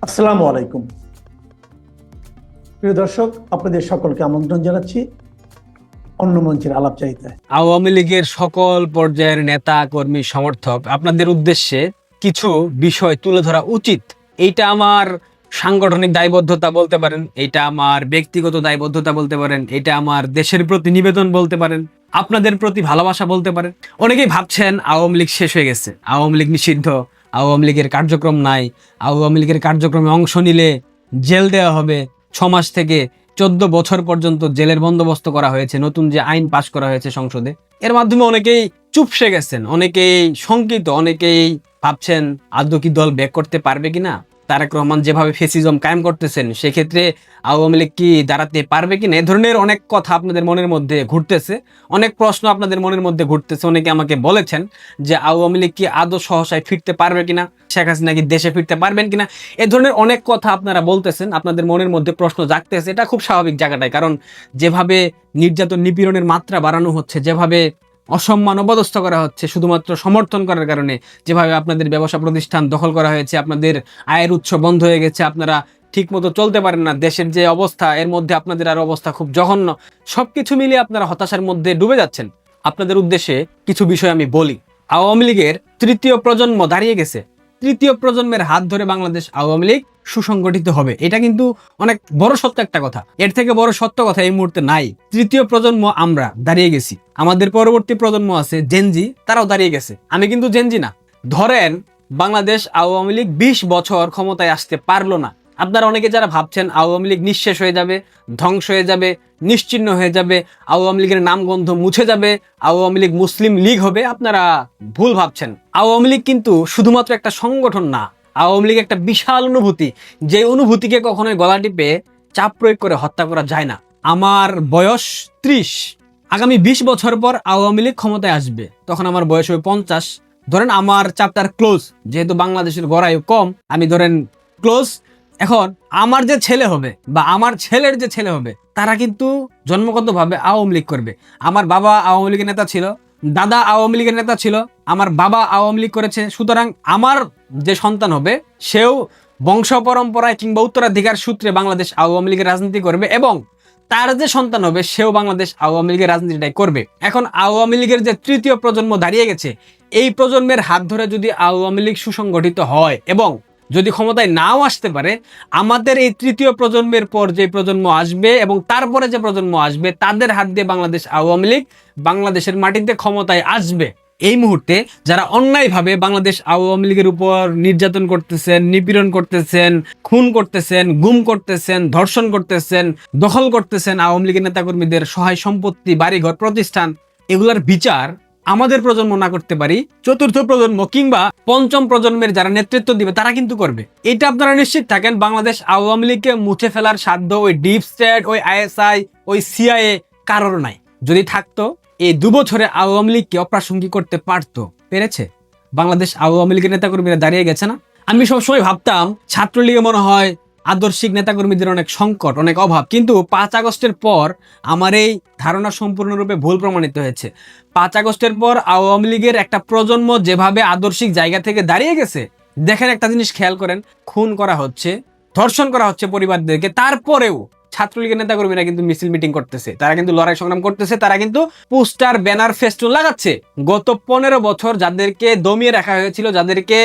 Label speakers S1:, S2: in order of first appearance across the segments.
S1: আসসালামু আলাইকুম প্রিয় দর্শক, আপনাদের সকলকে আমন্ত্রণ জানাচ্ছি অন্য মঞ্চের আলাপচারিতায়।
S2: আওয়ামী লীগের সকল পর্যায়ের নেতা কর্মী সমর্থক আপনাদের উদ্দেশ্যে কিছু বিষয় তুলে ধরা উচিত। এইটা আমার সাংগঠনিক দায়বদ্ধতা বলতে পারেন, এটা আমার ব্যক্তিগত দায়বদ্ধতা বলতে পারেন, এটা আমার দেশের প্রতি নিবেদন বলতে পারেন, আপনাদের প্রতি ভালোবাসা বলতে পারেন। অনেকেই ভাবছেন আওয়ামী লীগ শেষ হয়ে গেছে, আওয়ামী লীগ নিষিদ্ধ, আওয়ামী লীগের কার্যক্রম নাই, আওয়ামী লীগের কার্যক্রমে অংশ নিলে জেল দেওয়া হবে, 6 মাস থেকে 14 বছর পর্যন্ত জেলের বন্দোবস্ত করা হয়েছে। নতুন যে আইন পাশ করা হয়েছে সংসদে, এর মাধ্যমে অনেকেই চুপসে গেছেন, অনেকেই শঙ্কিত, অনেকেই ভাবছেন আদৌ কি দল ব্যাক করতে পারবে কিনা। তারেক রহমান যেভাবে ফেসিজম কায়েম করতেছেন, সেক্ষেত্রে আওয়ামী লীগ কি দাঁড়াতে পারবে কিনা, এ ধরনের অনেক কথা আপনাদের মনের মধ্যে ঘুরতেছে, অনেক প্রশ্ন আপনাদের মনের মধ্যে ঘুরতেছে। অনেকে আমাকে বলেছেন যে আওয়ামী লীগ কি আদৌ সহসায় ফিরতে পারবে কিনা, শেখ হাসিনা কি দেশে ফিরতে পারবেন কিনা, এ ধরনের অনেক কথা আপনারা বলতেছেন, আপনাদের মনের মধ্যে প্রশ্ন জাগতেছে। এটা খুব স্বাভাবিক জায়গাটায়, কারণ যেভাবে নির্যাতন নিপীড়নের মাত্রা বাড়ানো হচ্ছে, যেভাবে অসম্মান অপদস্থ করা হচ্ছে শুধুমাত্র সমর্থন করার কারণে, যেভাবে আপনাদের ব্যবসা প্রতিষ্ঠান দখল করা হয়েছে, আপনাদের আয়ের উৎস বন্ধ হয়ে গেছে, আপনারা ঠিক মতো চলতে পারেন না, দেশের যে অবস্থা এর মধ্যে আপনাদের আর অবস্থা খুব জঘন্য, সবকিছু মিলিয়ে আপনারা হতাশার মধ্যে ডুবে যাচ্ছেন। আপনাদের উদ্দেশ্যে কিছু বিষয় আমি বলি। আওয়ামী লীগের তৃতীয় প্রজন্ম দাঁড়িয়ে গেছে। তৃতীয় প্রজন্মের হাত ধরে বাংলাদেশ আওয়ামী লীগ সুসংগঠিত হবে, এটা কিন্তু অনেক বড় সত্য একটা কথা। এর থেকে বড় সত্য কথা এই মুহূর্তে নাই। তৃতীয় প্রজন্ম আমরা দাঁড়িয়ে গেছি, আমাদের পরবর্তী প্রজন্ম আছে জেনজি, তারাও দাঁড়িয়ে গেছে। আমি কিন্তু জেনজি না। ধরেন বাংলাদেশ আওয়ামী লীগ 20 বছর ক্ষমতায় আসতে পারলো না। আপনারা অনেকে যারা ভাবছেন আওয়ামী লীগ নিঃশেষ হয়ে যাবে, ধ্বংস হয়ে যাবে, নিশ্চিহ্ন হয়ে যাবে, আওয়ামী লীগের নামগন্ধ মুছে যাবে, আওয়ামী লীগ মুসলিম লীগ হবে, আপনারা ভুল ভাবছেন। আওয়ামী লীগ কিন্তু শুধুমাত্র একটা সংগঠন না, আওয়ামী লীগ একটা বিশাল অনুভূতি, যে অনুভূতিকে কখনোই গলা টিপে চাপ প্রয়োগ করে হত্যা করা যায় না। আমার বয়স 30, আগামী 20 বছর পর আওয়ামী লীগ ক্ষমতায় আসবে, তখন আমার বয়স হবে 50। ধরেন আমার চ্যাপ্টার ক্লোজ, যেহেতু বাংলাদেশের গড়ায়ু কম, আমি ধরেন ক্লোজ। এখন আমার যে ছেলে হবে বা আমার ছেলের যে ছেলে হবে, তারা কিন্তু জন্মগতভাবে আওয়ামী লীগ করবে। আমার বাবা আওয়ামী লীগের নেতা ছিল, দাদা আওয়ামী লীগের নেতা ছিল, আমার বাবা আওয়ামী লীগ করেছে। সুতরাং আমার যে সন্তান হবে, সেও বংশ পরম্পরায় কিংবা উত্তরাধিকার সূত্রে বাংলাদেশ আওয়ামী লীগের রাজনীতি করবে, এবং তার যে সন্তান হবে সেও বাংলাদেশ আওয়ামী লীগের রাজনীতিটাই করবে। এখন আওয়ামী লীগের যে তৃতীয় প্রজন্ম দাঁড়িয়ে গেছে, এই প্রজন্মের হাত ধরে যদি আওয়ামী লীগ সুসংগঠিত হয় এবং যদি ক্ষমতায় নাও আসতে পারে, আমাদের এই তৃতীয় প্রজন্মের পর যে প্রজন্ম আসবে এবং তারপরে যে প্রজন্ম আসবে, তাদের হাত দিয়ে বাংলাদেশ আওয়ামী লীগ বাংলাদেশের মাটিতে ক্ষমতায় আসবে। এই মুহূর্তে যারা অন্যায়ভাবে বাংলাদেশ আওয়ামী লীগের উপর নির্যাতন করতেছেন, নিপীড়ন করতেছেন, খুন করতেছেন, গুম করতেছেন, ধর্ষণ করতেছেন, দখল করতেছেন আওয়ামী লীগের নেতাকর্মীদের সহায় সম্পত্তি, বাড়িঘর, প্রতিষ্ঠান, এগুলার বিচার আমাদের প্রজন্ম না করতে পারি, চতুর্থ প্রজন্ম কিংবা পঞ্চম প্রজন্মের যারা নেতৃত্ব দিবে তারা কিন্তু করবে। এটা আপনারা নিশ্চিত থাকেন, বাংলাদেশ আওয়ামী লীগকে মুছে ফেলার সাধ্য ওই ডিপ স্টেট, ওই আইএসআই, ওই সিআইএ কারোর নাই। যদি থাকতো, এই 2 বছরে আওয়ামী লীগকে অপ্রাসঙ্গিক করতে পারতো। পেরেছে? বাংলাদেশ আওয়ামী লীগের নেতাকর্মীরা দাঁড়িয়ে গেছে না। আমি সবসময় ভাবতাম ছাত্রলীগে মনে হয় আদর্শিক নেতাকর্মীদের অনেক সংকট, অনেক অভাব, কিন্তু 5 আগস্টের পর আমার এই ধারণা সম্পূর্ণরূপে ভুল প্রমাণিত হয়েছে। 5 আগস্টের পর আওয়ামী লীগের একটা প্রজন্ম যেভাবে আদর্শিক জায়গা থেকে দাঁড়িয়ে গেছে, দেখেন একটা জিনিস খেয়াল করেন, খুন করা হচ্ছে, ধর্ষণ করা হচ্ছে পরিবারদেরকে, তারপরেও ছাত্রলীগের নেতাকর্মীরা কিন্তু মিছিল মিটিং করতেছে, তারা কিন্তু লড়াই সংগ্রাম করতেছে, তারা কিন্তু পোস্টার, ব্যানার, ফেস্টুন লাগাচ্ছে। গত 15 বছর যাদেরকে দমিয়ে রাখা হয়েছিল, যাদেরকে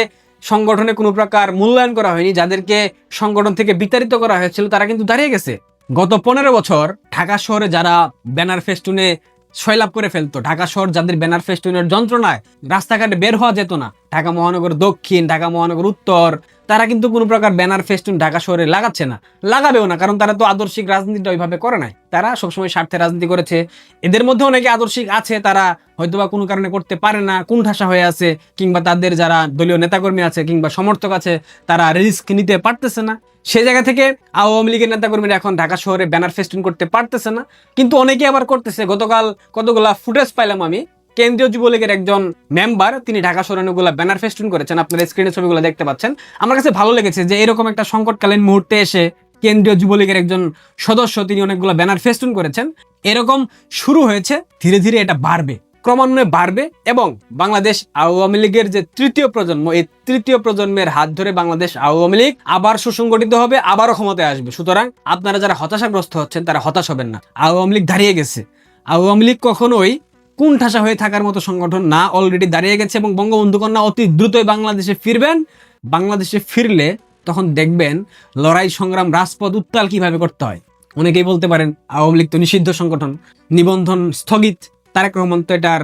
S2: সংগঠনে কোনো প্রকার মূল্যায়ন করা হয়নি, যাদেরকে সংগঠন থেকে বিতাড়িত করা হয়েছিল, তারা কিন্তু দাঁড়িয়ে গেছে। গত 15 বছর ঢাকা শহরে যারা ব্যানার ফেস্টুনে সয়লাভ করে ফেলতো, ঢাকা শহর যাদের ব্যানার ফেস্টুনের যন্ত্রণায় রাস্তাঘাটে বের হওয়া যেত না, ঢাকা মহানগর দক্ষিণ, ঢাকা মহানগর উত্তর, তারা কিন্তু কোনো প্রকার ব্যানার ফেস্টুন ঢাকা শহরে লাগাচ্ছে না, লাগাবেও না, কারণ তারা তো আদর্শিক রাজনীতিটা ওইভাবে করে নাই। তারা সবসময় স্বার্থে রাজনীতি করেছে। এদের মধ্যে অনেকে আদর্শিক আছে, তারা হয়তোবা কোনো কারণে করতে পারে না, কুণ্ঠাসা হয়ে আছে, কিংবা তাদের যারা দলীয় নেতাকর্মী আছে কিংবা সমর্থক আছে, তারা রিস্ক নিতে পারতেছে না। সেই জায়গা থেকে আওয়ামী লীগের নেতাকর্মীরা এখন ঢাকা শহরে ব্যানার ফেস্টুন করতে পারতেছে না, কিন্তু অনেকে আবার করতেছে। গতকাল কতগুলা ফুটেজ পাইলাম আমি, কেন্দ্রীয় যুবলীগের একজন মেম্বার, তিনি ঢাকা শহরে অনেকগুলা ব্যানার ফেস্টুন করেছেন, আপনারা স্ক্রিনে ছবিগুলো দেখতে পাচ্ছেন। আমার কাছে ভালো লেগেছে যে এরকম একটা সংকটকালীন মুহূর্তে এসে কেন্দ্রীয় যুবলীগের একজন সদস্য তিনি অনেকগুলো ব্যানার ফেস্টুন করেছেন। এরকম শুরু হয়েছে, ধীরে ধীরে এটা বাড়বে। ক্রমান্বয়ে বাড়বে এবং বাংলাদেশ আওয়ামী লীগের যে তৃতীয় প্রজন্ম, এই তৃতীয় প্রজন্মের হাত ধরে বাংলাদেশ আওয়ামী লীগ আবার সুসংগঠিত হবে, আবারও ক্ষমতায় আসবে। সুতরাং আপনারা যারা হতাশাগ্রস্ত হচ্ছেন তারা হতাশ হবেন না। আওয়ামী লীগ দাঁড়িয়ে গেছে। আওয়ামী লীগ কখনোই কোণঠাসা হয়ে থাকার মতো সংগঠন না, অলরেডি দাঁড়িয়ে গেছে এবং বঙ্গবন্ধু কন্যা অতি দ্রুতই বাংলাদেশে ফিরবেন। বাংলাদেশে ফিরলে তখন দেখবেন লড়াই সংগ্রাম রাজপথ উত্তাল কিভাবে করতে হয়। অনেকেই বলতে পারেন আওয়ামী লীগ তো নিষিদ্ধ সংগঠন, নিবন্ধন স্থগিত, তারেক রহমান তো এটার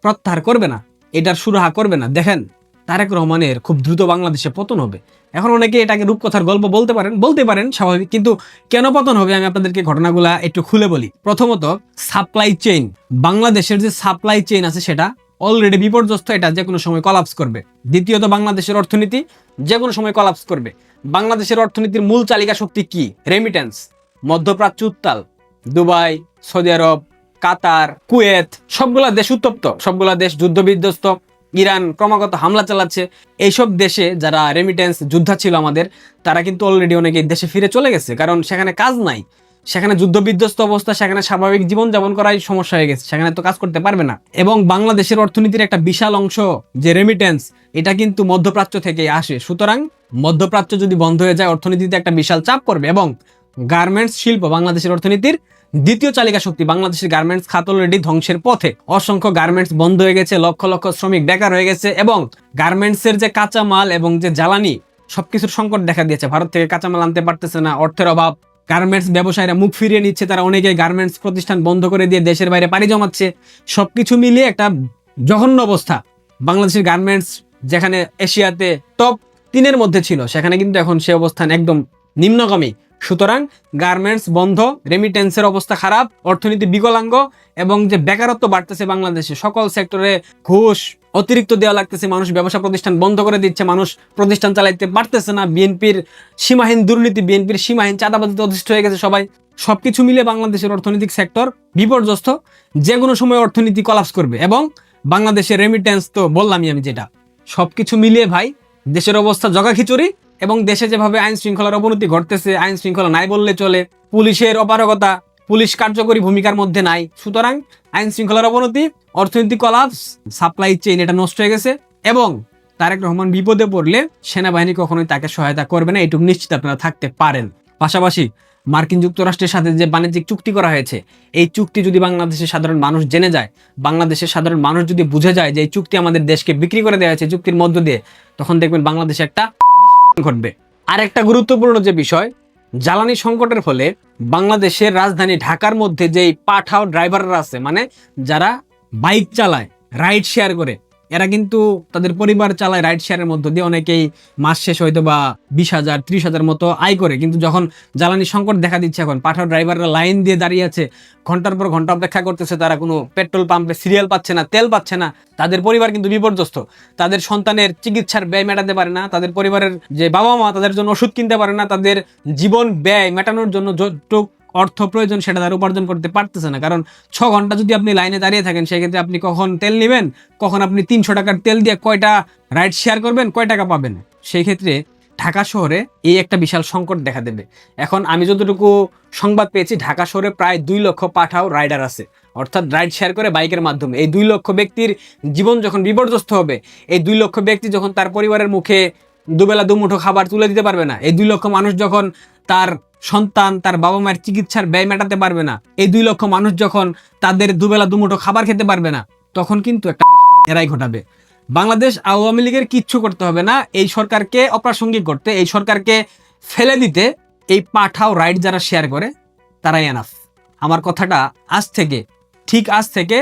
S2: প্রত্যাহার করবে না, এটার সুরাহা করবে না। দেখেন তারেক রহমানের খুব দ্রুত বাংলাদেশে পতন হবে। এখন অনেকে এটাকে রূপকথার গল্প বলতে পারেন স্বাভাবিক, কিন্তু কেন পতন হবে আমি আপনাদেরকে ঘটনাগুলা একটু খুলে বলি। প্রথমত সাপ্লাই চেইন, বাংলাদেশের যে সাপ্লাই চেইন আছে সেটা অলরেডি বিপর্যস্ত, এটা যে কোনো সময় কলাপস করবে। দ্বিতীয়ত বাংলাদেশের অর্থনীতি যে কোনো সময় কলাপস করবে। বাংলাদেশের অর্থনীতির মূল চালিকা শক্তি কি? রেমিটেন্স। মধ্যপ্রাচ্য উত্তাল, দুবাই, সৌদি আরব, কাতার, কুয়েত, সবগুলা দেশ উত্তপ্ত, সবগুলা দেশ যুদ্ধ বিধ্বস্ত। ইরান ক্রমাগত হামলা চালাচ্ছে। এইসব দেশে যারা রেমিটেন্স যোদ্ধা ছিল আমাদের, তারা কিন্তু অলরেডি অনেকে দেশে ফিরে চলে গেছে, কারণ সেখানে কাজ নাই, সেখানে যুদ্ধ বিধ্বস্ত অবস্থা, সেখানে স্বাভাবিক জীবনযাপন করাই সমস্যা হয়ে গেছে, সেখানে তো কাজ করতে পারবে না। এবং বাংলাদেশের অর্থনীতির একটা বিশাল অংশ যে রেমিটেন্স, এটা কিন্তু মধ্যপ্রাচ্য থেকেই আসে। সুতরাং মধ্যপ্রাচ্য যদি বন্ধ হয়ে যায়, অর্থনীতিতে একটা বিশাল চাপ পড়বে। এবং গার্মেন্টস শিল্প বাংলাদেশের অর্থনীতির দ্বিতীয় চালিকা শক্তি। বাংলাদেশের গার্মেন্টস খাত অলরেডি ধ্বংসের পথে। অসংখ্য গার্মেন্টস বন্ধ হয়ে গেছে, লক্ষ লক্ষ শ্রমিক বেকার হয়ে গেছে এবং গার্মেন্টসের যে কাঁচামাল এবং যে জ্বালানি, সবকিছুর সংকট দেখা দিয়েছে। ভারত থেকে কাঁচামাল আনতে পারতেছে না, অর্থের অভাব। গার্মেন্টস ব্যবসায়ীরা মুখ ফিরিয়ে নিচ্ছে, তারা অনেকে গার্মেন্টস প্রতিষ্ঠান বন্ধ করে দিয়ে দেশের বাইরে পাড়ি জমাচ্ছে। সবকিছু মিলিয়ে একটা জঘন্য অবস্থা। বাংলাদেশের গার্মেন্টস যেখানে এশিয়াতে টপ 3-এর মধ্যে ছিল, সেখানে কিন্তু এখন সে অবস্থান একদম নিম্নগামী। সুতরাং গার্মেন্টস বন্ধ, রেমিটেন্সের অবস্থা খারাপ, অর্থনীতি বিকলাঙ্গ এবং যে বেকারত্ব বাড়তেছে বাংলাদেশে, সকল সেক্টরে ঘুষ অতিরিক্ত দেওয়া লাগতেছে, মানুষ ব্যবসা প্রতিষ্ঠান বন্ধ করে দিচ্ছে, মানুষ প্রতিষ্ঠান চালাইতে পারতেছে না। বিএনপির সীমাহীন দুর্নীতি, বিএনপির সীমাহীন চাঁদাবাজিতে অধিষ্ঠ হয়ে গেছে সবাই। সবকিছু মিলে বাংলাদেশের অর্থনৈতিক সেক্টর বিপর্যস্ত, যে কোনো সময় অর্থনীতি কলাপস করবে। এবং বাংলাদেশের রেমিটেন্স তো বললামই আমি, যেটা সবকিছু মিলিয়ে ভাই দেশের অবস্থা জগা খিচুড়ি। এবং দেশে যেভাবে আইন শৃঙ্খলার অবনতি ঘটতেছে, আইন শৃঙ্খলা নাই বললে চলে, পুলিশের অপারগতা, পুলিশ কার্যকরী ভূমিকার মধ্যে নাই। সুতরাং আইন শৃঙ্খলার অবনতি, অর্থনৈতিক কলাপস, সাপ্লাই চেইন এটা নষ্ট হয়ে গেছে। এবং তারেক রহমান বিপদে পড়লে সেনাবাহিনী কখনোই তাকে সহায়তা করবে না, এটুকু নিশ্চিত আপনারা থাকতে পারেন। পাশাপাশি মার্কিন যুক্তরাষ্ট্রের সাথে যে বাণিজ্যিক চুক্তি করা হয়েছে, এই চুক্তি যদি বাংলাদেশের সাধারণ মানুষ জেনে যায়, বাংলাদেশের সাধারণ মানুষ যদি বুঝে যায় যে এই চুক্তি আমাদের দেশকে বিক্রি করে দেওয়া হয়েছে চুক্তির মধ্য দিয়ে, তখন দেখবেন বাংলাদেশে একটা ঘটবে। আর একটা গুরুত্বপূর্ণ যে বিষয়, জ্বালানি সংকটের ফলে বাংলাদেশের রাজধানী ঢাকার মধ্যে যেই পাঠাও ড্রাইভাররা আছে, মানে যারা বাইক চালায়, রাইড শেয়ার করে, এরা কিন্তু তাদের পরিবার চালায় রাইড শেয়ারের মধ্য দিয়ে, অনেকেই মাস শেষ হয়তো বা 20,000 30,000 মতো আয় করে। কিন্তু যখন জ্বালানি সংকট দেখা দিচ্ছে, এখন পাঠাও ড্রাইভাররা লাইন দিয়ে দাঁড়িয়ে আছে, ঘন্টার পর ঘন্টা অপেক্ষা করতেছে, তারা কোনো পেট্রোল পাম্পে সিরিয়াল পাচ্ছে না, তেল পাচ্ছে না। তাদের পরিবার কিন্তু বিপর্যস্ত, তাদের সন্তানের চিকিৎসার ব্যয় মেটাতে পারে না, তাদের পরিবারের যে বাবা মা তাদের জন্য ওষুধ কিনতে পারে না, তাদের জীবন ব্যয় মেটানোর জন্য যতটুকু অর্থ প্রয়োজন সেটা তারা উপার্জন করতে পারতেছে না। কারণ 6 ঘন্টা যদি আপনি লাইনে দাঁড়িয়ে থাকেন, সেক্ষেত্রে আপনি কখন তেল নেবেন, কখন আপনি 300 টাকার তেল দিয়ে কয়টা রাইড শেয়ার করবেন, কয় টাকা পাবেন। সেই ক্ষেত্রে ঢাকা শহরে এই একটা বিশাল সংকট দেখা দেবে। এখন আমি যতটুকু সংবাদ পেয়েছি, ঢাকা শহরে প্রায় 2 লক্ষ পাঠাও রাইডার আছে, অর্থাৎ রাইড শেয়ার করে বাইকের মাধ্যমে। এই 2 লক্ষ ব্যক্তির জীবন যখন বিপর্যস্ত হবে, এই 2 লক্ষ ব্যক্তি যখন তার পরিবারের মুখে দুবেলা দুমুঠো খাবার তুলে দিতে পারবে না, এই 2 লক্ষ মানুষ যখন তার সন্তান, তার বাবা মায়ের চিকিৎসার ব্যয় মেটাতে পারবে না, এই 2 লক্ষ মানুষ যখন তাদের দুবেলা দুমুঠো খাবার খেতে পারবে না, তখন কিন্তু একটা এরাই ঘটাবে। বাংলাদেশ আওয়ামী লীগের কিচ্ছু করতে হবে না এই সরকারকে অপ্রাসঙ্গিক করতে, এই সরকারকে ফেলে দিতে। এই পাঠাও রাইড যারা শেয়ার করে তারাই এনাফ। আমার কথাটা ঠিক আজ থেকে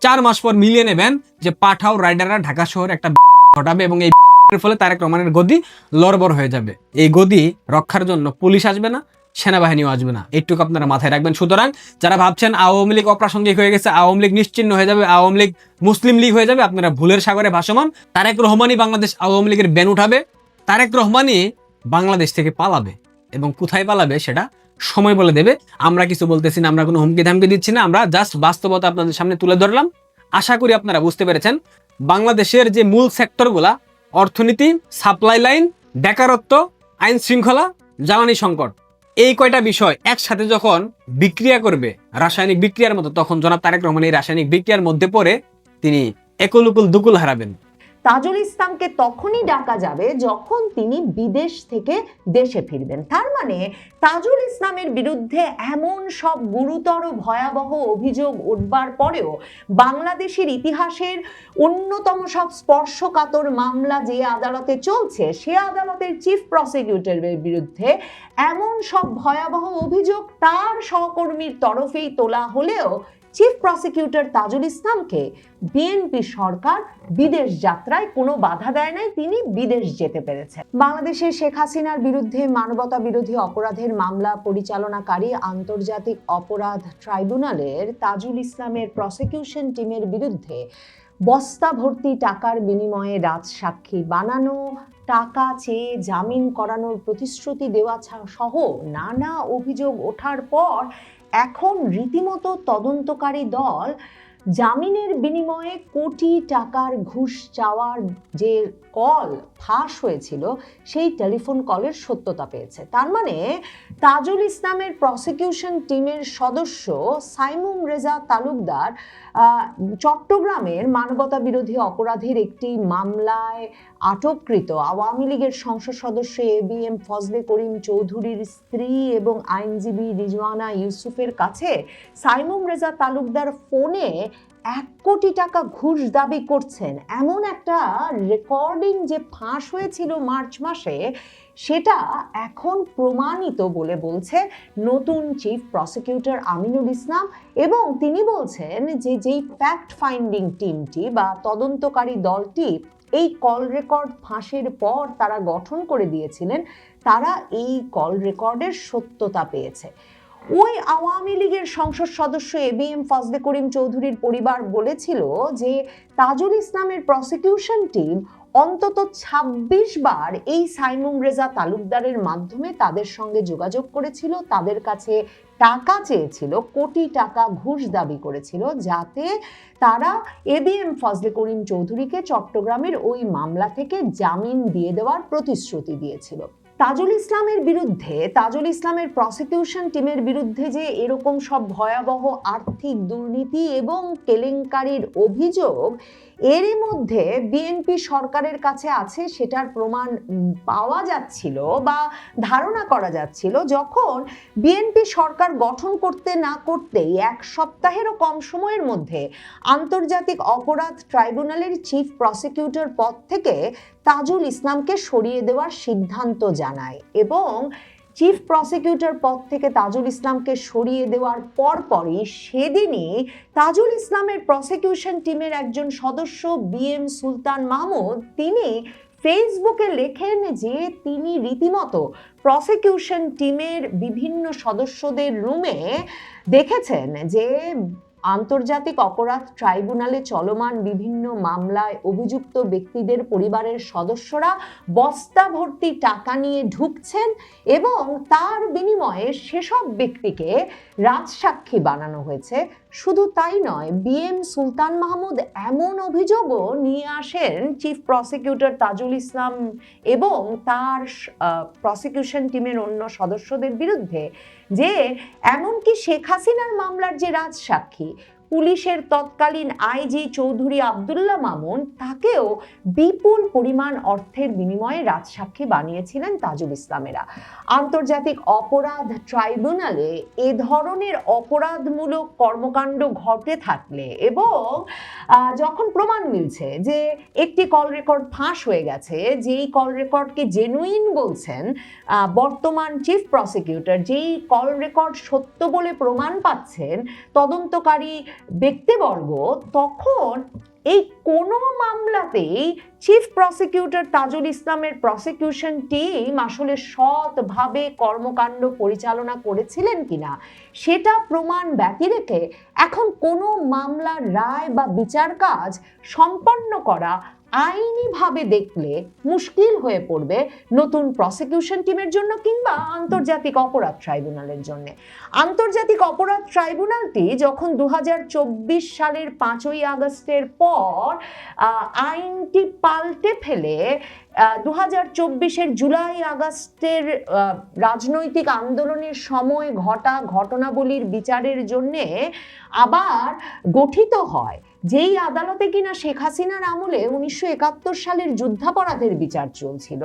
S2: 4 মাস পর মিলিয়ে নেবেন যে পাঠাও রাইডাররা ঢাকা শহরে একটা ঘটাবে এবং এই ফলে তারেক রহমানের গদি লড়বড় হয়ে যাবে। এই গদি রক্ষার জন্য পুলিশ আসবে না, সেনাবাহিনীও আসবে না, এইটুকু আপনারা মাথায় রাখবেন। সুতরাং যারা ভাবছেন আওয়ামী লীগ অপ্রাসঙ্গিক হয়ে গেছে, আওয়ামী লীগ নিশ্চিহ্ন হয়ে যাবে, আওয়ামী লীগ মুসলিম লীগ হয়ে যাবে, আপনারা ভুলের সাগরে ভাসমান। তারেক রহমানই বাংলাদেশ আওয়ামী লীগের ব্যান উঠাবে, তারেক রহমানই বাংলাদেশ থেকে পালাবে এবং কোথায় পালাবে সেটা সময় বলে দেবে। আমরা কিছু বলতেছি না, আমরা কোনো হুমকি ধামকি দিচ্ছি না, আমরা জাস্ট বাস্তবতা আপনাদের সামনে তুলে ধরলাম। আশা করি আপনারা বুঝতে পেরেছেন বাংলাদেশের যে মূল সেক্টরগুলা, অর্থনীতি, সাপ্লাই লাইন, বেকারত্ব, আইন শৃঙ্খলা, জ্বালানি সংকট, এই কয়টা বিষয় একসাথে যখন বিক্রিয়া করবে রাসায়নিক বিক্রিয়ার মতো, তখন জনাব তারেক রহমান এই রাসায়নিক বিক্রিয়ার মধ্যে পড়ে তিনি একুল উকুল দুকুল হারাবেন।
S3: তাজুল ইসলামকে তখনই ডাকা যাবে যখন তিনি বিদেশ থেকে দেশে ফিরবেন। তার মানে তাজুল ইসলামের বিরুদ্ধে এমন সব গুরুতর ভয়াবহ অভিযোগ উঠবার পরেও বাংলাদেশের ইতিহাসের অন্যতম সব স্পর্শকাতর মামলা যে আদালতে চলছে, সে আদালতের চিফ প্রসিকিউটরের বিরুদ্ধে এমন সব ভয়াবহ অভিযোগ তার সহকর্মীর তরফেই তোলা হলেও চিফ প্রসিকিউটর তাজুল ইসলামকে বিএনপি সরকার বিদেশ যাত্রায় কোনো বাধা দেয় নাই, তিনি বিদেশ যেতে পেরেছেন। বাংলাদেশের শেখ হাসিনার বিরুদ্ধে মানবতা বিরোধী অপরাধের মামলা পরিচালনাকারী আন্তর্জাতিক অপরাধ ট্রাইব্যুনালের তাজুল ইসলামের প্রসিকিউশন টিমের বিরুদ্ধে বস্তা ভর্তি টাকার বিনিময়ে রাজসাক্ষী বানানো, টাকা চেয়ে জামিন করানোর প্রতিশ্রুতি দেওয়া সহ নানা অভিযোগ ওঠার পর এখন রীতিমতো তদন্তকারী দল জামিনের বিনিময়ে কোটি টাকার ঘুষ চাওয়ার যে কল ফাঁস হয়েছিল সেই টেলিফোন কলের সত্যতা পেয়েছে। তার মানে তাজুল ইসলামের প্রসিকিউশন টিমের সদস্য সাইমুম রেজা তালুকদার চট্টগ্রামের মানবতা বিরোধী অপরাধের একটি মামলায় আটককৃত আওয়ামী লীগের সংসদ সদস্য ABM ফজলে করিম চৌধুরীর স্ত্রী এবং আইনজীবী রিজওয়ানা ইউসুফের কাছে সাইমুম রেজা তালুকদার ফোনে 1 কোটি টাকা ঘুষ দাবি করছেন এমন একটা রেকর্ডিং যে ফাঁস হয়েছিল মার্চ মাসে, সেটা এখন প্রমাণিত বলে বলছে নতুন চিফ প্রসিকিউটর আমিনুল ইসলাম। এবং তিনি বলছেন যে যেই ফ্যাক্ট ফাইন্ডিং টিমটি বা তদন্তকারী দলটি এই কল রেকর্ড ফাঁসের পর তারা গঠন করে দিয়েছিলেন, তারা এই কল রেকর্ডের সত্যতা পেয়েছে। ওই আওয়ামী লীগের সংসদ সদস্য ABM ফজলে করিম চৌধুরীর পরিবার বলেছিল যে তাজুল ইসলামের প্রসিকিউশন টিম অন্তত 26 বার এই সাইমুম রেজা তালুকদারের মাধ্যমে তাদের সঙ্গে যোগাযোগ করেছিল, তাদের কাছে টাকা চেয়েছিল, কোটি টাকা ঘুষ দাবি করেছিল, যাতে তারা ABM ফজলে করিম চৌধুরীকে চট্টগ্রামের ওই মামলা থেকে জামিন দিয়ে দেওয়ার প্রতিশ্রুতি দিয়েছিল। তাজুল ইসলামের বিরুদ্ধে, তাজুল ইসলামের প্রসিকিউশন টিমের বিরুদ্ধে যে এরকম সব ভয়াবহ আর্থিক দুর্নীতি এবং কেলেঙ্কারির অভিযোগ এরই মধ্যে বিএনপি সরকারের কাছে আছে, সেটার প্রমাণ পাওয়া যাচ্ছিল বা ধারণা করা যাচ্ছিল যখন বিএনপি সরকার গঠন করতে না করতেই 1 সপ্তাহেরও কম সময়ের মধ্যে আন্তর্জাতিক অপরাধ ট্রাইব্যুনালের চিফ প্রসিকিউটর পদ থেকে তাজুল ইসলামকে সরিয়ে দেওয়ার সিদ্ধান্ত জানায়। এবং চিফ প্রসিকিউটর পদ থেকে তাজুল ইসলামকে সরিয়ে দেওয়ার পরপরই সেদিনই তাজুল ইসলামের প্রসিকিউশন টিমের একজন সদস্য BM সুলতান মাহমুদ তিনি ফেসবুকে লেখেন যে তিনি রীতিমতো প্রসিকিউশন টিমের বিভিন্ন সদস্যদের রুমে দেখেছেন যে আন্তর্জাতিক অপরাধ ট্রাইব্যুনালে চলমান বিভিন্ন মামলায় অভিযুক্ত ব্যক্তিদের পরিবারের সদস্যরা বস্তা ভর্তি টাকা নিয়ে ঢুকছেন এবং তার বিনিময়ে সেসব ব্যক্তিকে রাজসাক্ষী বানানো হয়েছে। শুধু তাই নয়, BM সুলতান মাহমুদ এমন অভিযোগও নিয়ে আসেন চিফ প্রসিকিউটর তাজুল ইসলাম এবং তার প্রসিকিউশন টিমের অন্য সদস্যদের বিরুদ্ধে যে এমনকি শেখ হাসিনার মামলার যে রাজসাক্ষী পুলিশের তৎকালীন IG চৌধুরী আব্দুল্লাহ মামুন, তাকেও বিপুল পরিমাণ অর্থের বিনিময়ে রাজসাক্ষী বানিয়েছিলেন তাজুল ইসলামেরা। আন্তর্জাতিক অপরাধ ট্রাইব্যুনালে এ ধরনের অপরাধমূলক কর্মকাণ্ড ঘটে থাকলে এবং যখন প্রমাণ মিলছে যে একটি কল রেকর্ড ফাঁস হয়ে গেছে, যেই কল রেকর্ডকে জেনুইন বলছেন বর্তমান চিফ প্রসিকিউটর, যেই কল রেকর্ড সত্য বলে প্রমাণ পাচ্ছেন তদন্তকারী ব্যক্তিবর্গ, তখন এই কোনো মামলাতেই চিফ প্রসিকিউটর তাজুল ইসলামের প্রসিকিউশন টিম আসলে সৎভাবে কর্মকাণ্ড পরিচালনা করেছিলেন কিনা সেটা প্রমাণ ব্যতি রেখে এখন কোনো মামলার রায় বা বিচার কাজ সম্পন্ন করা আইনিভাবে দেখলে মুশকিল হয়ে পড়বে নতুন প্রসিকিউশন টিমের জন্য কিংবা আন্তর্জাতিক অপরাধ ট্রাইব্যুনালের জন্য। আন্তর্জাতিক অপরাধ ট্রাইব্যুনালটি যখন 2024 সালের 5ই আগস্টের পর আইনটি পাল্টে ফেলে 2024-এর জুলাই আগস্টের রাজনৈতিক আন্দোলনের সময় ঘটা ঘটনাবলীর বিচারের জন্যে আবার গঠিত হয়, যেই আদালতে কিনা শেখ হাসিনার আমলে 1971 সালের যুদ্ধাপরাধের বিচার চলছিল,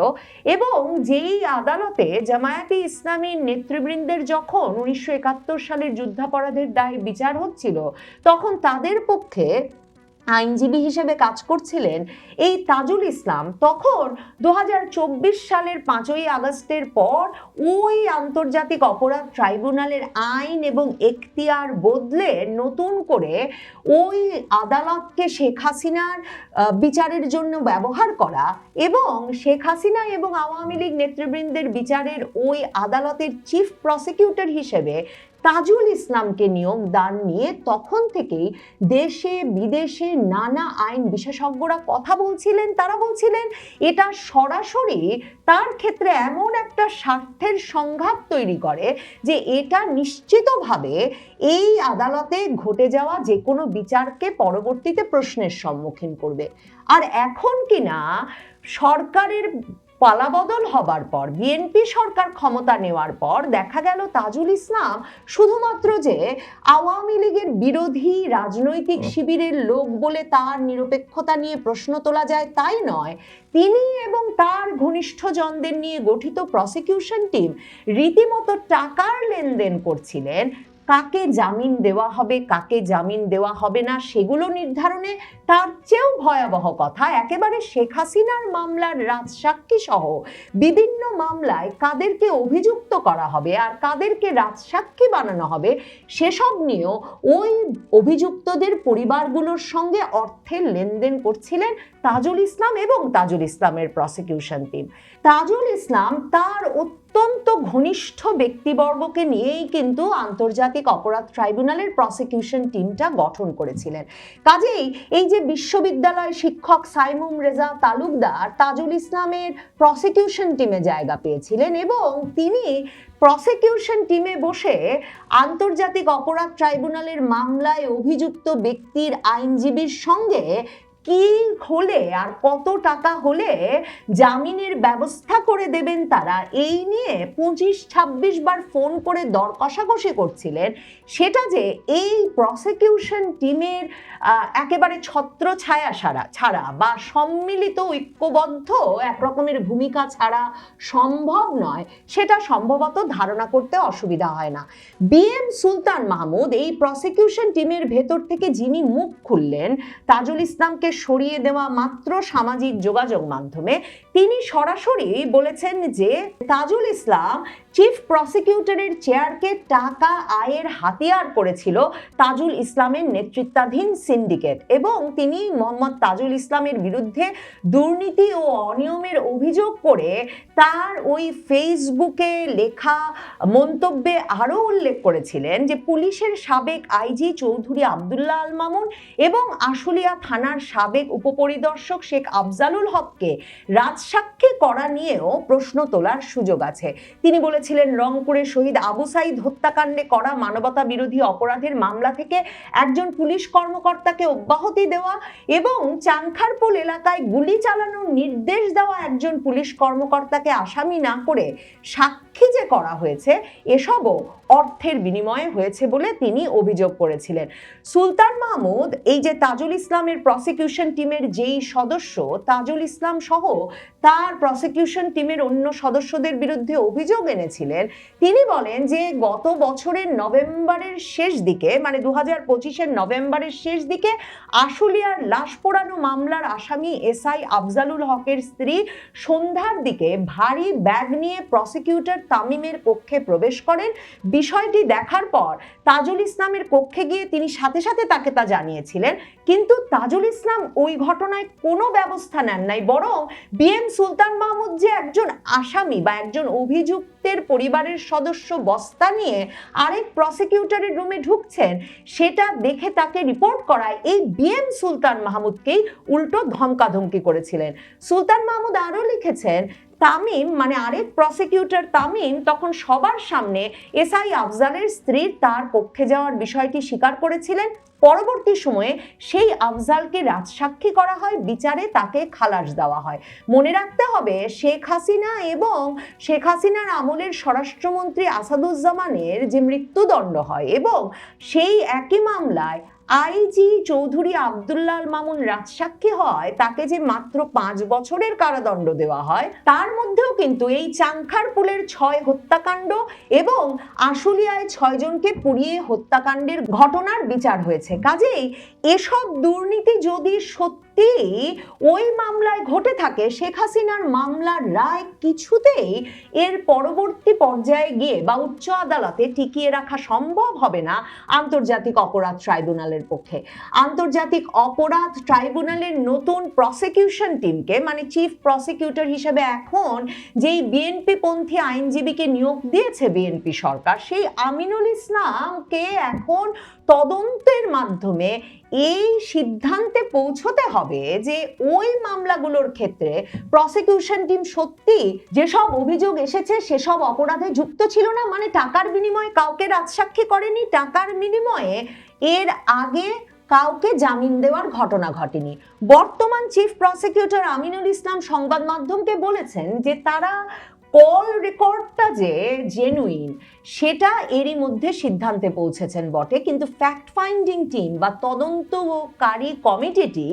S3: এবং যেই আদালতে জামায়াতে ইসলামীর নেতৃবৃন্দের যখন 1971 সালের যুদ্ধাপরাধের দায়ে বিচার হচ্ছিল, তখন তাদের পক্ষে আইনজীবী হিসেবে কাজ করছিলেন এই তাজুল ইসলাম। তখন 2024 সালের 5ই আগস্টের পর ওই আন্তর্জাতিক অপরাধ ট্রাইব্যুনালের আইন এবং এখতিয়ার বদলে নতুন করে ওই আদালতকে শেখ হাসিনার বিচারের জন্য ব্যবহার করা, এবং শেখ হাসিনা এবং আওয়ামী লীগ নেতৃবৃন্দের বিচারের ওই আদালতের চিফ প্রসিকিউটর হিসেবে তাজুল ইসলামকে নিয়োগ দান নিয়ে তখন থেকেই দেশে বিদেশে নানা আইন বিশেষজ্ঞরা কথা বলছিলেন। তারা বলছিলেন এটা সরাসরি তার ক্ষেত্রে এমন একটা স্বার্থের সংঘাত তৈরি করে যে এটা নিশ্চিতভাবে এই আদালতে ঘটে যাওয়া যে কোনো বিচারকে পরবর্তীতে প্রশ্নের সম্মুখীন করবে। আর এখন কিনা সরকারের পালাবদল হবার পর, বিএনপি সরকার ক্ষমতা নেওয়ার পর দেখা গেল তাজুল ইসলাম শুধুমাত্র যে আওয়ামী লীগের বিরোধী রাজনৈতিক শিবিরের লোক বলে তার নিরপেক্ষতা নিয়ে প্রশ্ন তোলা যায় তাই নয়, তিনি এবং তার ঘনিষ্ঠজনদের নিয়ে গঠিত প্রসিকিউশন টিম রীতিমতো টাকার লেনদেন করছিলেন। কাকে জামিন দেওয়া হবে, কাকে জামিন দেওয়া হবে না সেগুলো নির্ধারণে তার চেয়েও ভয়াবহ কথা, একেবারে শেখ হাসিনার মামলার রাজসাক্ষী সহ বিভিন্ন মামলায় কাদেরকে অভিযুক্ত করা হবে আর কাদেরকে রাজসাক্ষী বানানো হবে সেসব নিয়েও ওই অভিযুক্তদের পরিবারগুলোর সঙ্গে অর্থের লেনদেন করছিলেন তাজুল ইসলাম এবং তাজুল ইসলামের প্রসিকিউশন টিম। তাজুল ইসলাম তার অত্যন্ত ঘনিষ্ঠ ব্যক্তিবর্গকে নিয়েই কিন্তু আন্তর্জাতিক অপরাধ ট্রাইব্যুনালের প্রসিকিউশন টিমটা গঠন করেছিলেন। কাজেই এই যে বিশ্ববিদ্যালয় শিক্ষক সাইমুম রেজা তালুকদার তাজুল ইসলামের প্রসিকিউশন টিমে জায়গা পেয়েছিলেন এবং তিনি প্রসিকিউশন টিমে বসে আন্তর্জাতিক অপরাধ ট্রাইব্যুনালের মামলায় অভিযুক্ত ব্যক্তির আইনজীবীর সঙ্গে কি হলে আর কত টাকা হলে জামিনের ব্যবস্থা করে দেবেন তারা, এই নিয়ে 25-26 বার ফোন করে দর কষাকষি করছিলেন। সেটা যে এই প্রসিকিউশন টিমের একেবারে ছত্র ছায়া ছাড়া বা সম্মিলিত ঐক্যবদ্ধ একরকমের ভূমিকা ছাড়া সম্ভব নয়, সেটা সম্ভবত ধারণা করতে অসুবিধা হয় না। বিএম সুলতান মাহমুদ এই প্রসিকিউশন টিমের ভেতর থেকে যিনি মুখ খুললেন তাজুল ইসলামকে সরিয়ে দেওয়া মাত্র সামাজিক যোগাযোগ মাধ্যমে, তিনি সরাসরি বলেছেন যে তাজুল ইসলাম চিফ প্রসিকিউটরের চেয়ারকে টাকা আয়ের হাতিয়ার করেছিল তাজুল ইসলামের নেতৃত্বাধীন সিন্ডিকেট, এবং তিনি মোহাম্মদ তাজুল ইসলামের বিরুদ্ধে দুর্নীতি ও অনিয়মের অভিযোগ করে তার ওই ফেসবুকে লেখা মন্তব্যে আরও উল্লেখ করেছিলেন যে পুলিশের সাবেক আইজি চৌধুরী আবদুল্লাহ আল মামুন এবং আশুলিয়া থানার সাবেক উপপরিদর্শক শেখ আফজালুল হককে রাজসাক্ষী করা নিয়েও প্রশ্ন তোলার সুযোগ আছে। তিনি বলেছিলেন রংপুরে শহীদ আবু সাইদ হত্যাকাণ্ডে করা মানবতা বিরোধী অপরাধের মামলা থেকে একজন পুলিশ কর্মকর্তাকে অব্যাহতি দেওয়া এবং চাংখারপোল এলাকায় গুলি চালানোর নির্দেশ দেওয়া একজন পুলিশ কর্মকর্তাকে আসামি না করে সাক্ষী যে করা হয়েছে এসবও অর্থের বিনিময়ে হয়েছে বলে তিনি অভিযোগ করেছিলেন। সুলতান মাহমুদ এই যে তাজুল ইসলামের প্রসিকিউশন টিমের যেই সদস্য, তাজুল ইসলাম সহ তার প্রসিকিউশন টিমের অন্য সদস্যদের বিরুদ্ধে অভিযোগ এনেছিলেন, তিনি বলেন যে গত বছরের নভেম্বরের শেষ দিকে, মানে 2025-এর নভেম্বরের শেষ দিকে আশুলিয়ার লাশ পোড়ানো মামলার আসামি এসআই আফজালুল হকের স্ত্রী সন্ধ্যার দিকে ভারী ব্যাগ নিয়ে প্রসিকিউটর তামিমের কক্ষে প্রবেশ করেন। বিষয়টি দেখার পর তাজুল ইসলামের কক্ষে গিয়ে তিনি সাথে সাথে তাকে তা জানিয়েছিলেন, কিন্তু তাজুল ইসলাম ওই ঘটনায় কোনো ব্যবস্থা নেন নাই, বরং বিএম সুলতান মাহমুদ যে একজন আসামি বা একজন অভিযুক্তের পরিবারের সদস্য বস্তা নিয়ে আরেক প্রসিকিউটরের রুমে ঢুকছেন সেটা দেখে তাকে রিপোর্ট করায় এই বিএম সুলতান মাহমুদকেই উল্টো ধমকাধমকি করেছিলেন। সুলতান মাহমুদ আরও লিখেছেন, তামিম মানে আরেক প্রসিকিউটর তামিম তখন সবার সামনে এসআই আফজালের স্ত্রীর তার কক্ষে যাওয়ার বিষয়টি স্বীকার করেছিলেন। পরবর্তী সময়ে সেই আফজালকে রাজসাক্ষী করা হয়, বিচারে তাকে খালাস দেওয়া হয়। মনে রাখতে হবে শেখ হাসিনা এবং শেখ হাসিনার আমলের স্বরাষ্ট্রমন্ত্রী আসাদুজ্জামানের যে মৃত্যুদণ্ড হয় এবং সেই একই মামলায় আইজি চৌধুরী আব্দুল্লাহ আল মামুন রাজসাক্ষী হয়, তাকে যে মাত্র 5 বছরের কারাদণ্ড দেওয়া হয়, তার মধ্যেও কিন্তু এই চাংখারপুলের 6 হত্যাকাণ্ড এবং আশুলিয়ায় 6 জনকে পুড়িয়ে হত্যাকাণ্ডের ঘটনার বিচার হয়েছে। কাজেই এসব দুর্নীতি যদি সত্যি ওই মামলায় ঘটে থাকে, শেখ হাসিনার মামলার রায় কিছুতেই এর পরবর্তী পর্যায়ে গিয়ে বা উচ্চ আদালতে টিকিয়ে রাখা সম্ভব হবে না আন্তর্জাতিক অপরাধ ট্রাইব্যুনালের পক্ষে। আন্তর্জাতিক অপরাধ ট্রাইব্যুনালের নতুন প্রসিকিউশন টিমকে, মানে চিফ প্রসিকিউটর হিসেবে এখন যেই বিএনপি পন্থী আইনজীবীকে নিয়োগ দিয়েছে বিএনপি সরকার, সেই আমিনুল ইসলামকে এখন তদন্তের মাধ্যমে এই সিদ্ধান্তে পৌঁছতে হবে যে ওই মামলাগুলোর ক্ষেত্রে প্রসিকিউশন টিম সত্যি যেসব অভিযোগ এসেছে সেসব অপরাধে যুক্ত ছিল না, মানে টাকার বিনিময়ে কাউকে রাজসাক্ষী করেনি, টাকার বিনিময়ে এর আগে কাউকে জামিন দেওয়ার ঘটনা ঘটেনি। বর্তমান চিফ প্রসিকিউটর আমিনুল ইসলাম সংবাদ মাধ্যমকে বলেছেন যে তারা কল রেকর্ডটা যে জেনুইন সেটা এরই মধ্যে সিদ্ধান্তে পৌঁছেছেন বটে, কিন্তু ফ্যাক্ট ফাইন্ডিং টিম বা তদন্তকারী কমিটিটি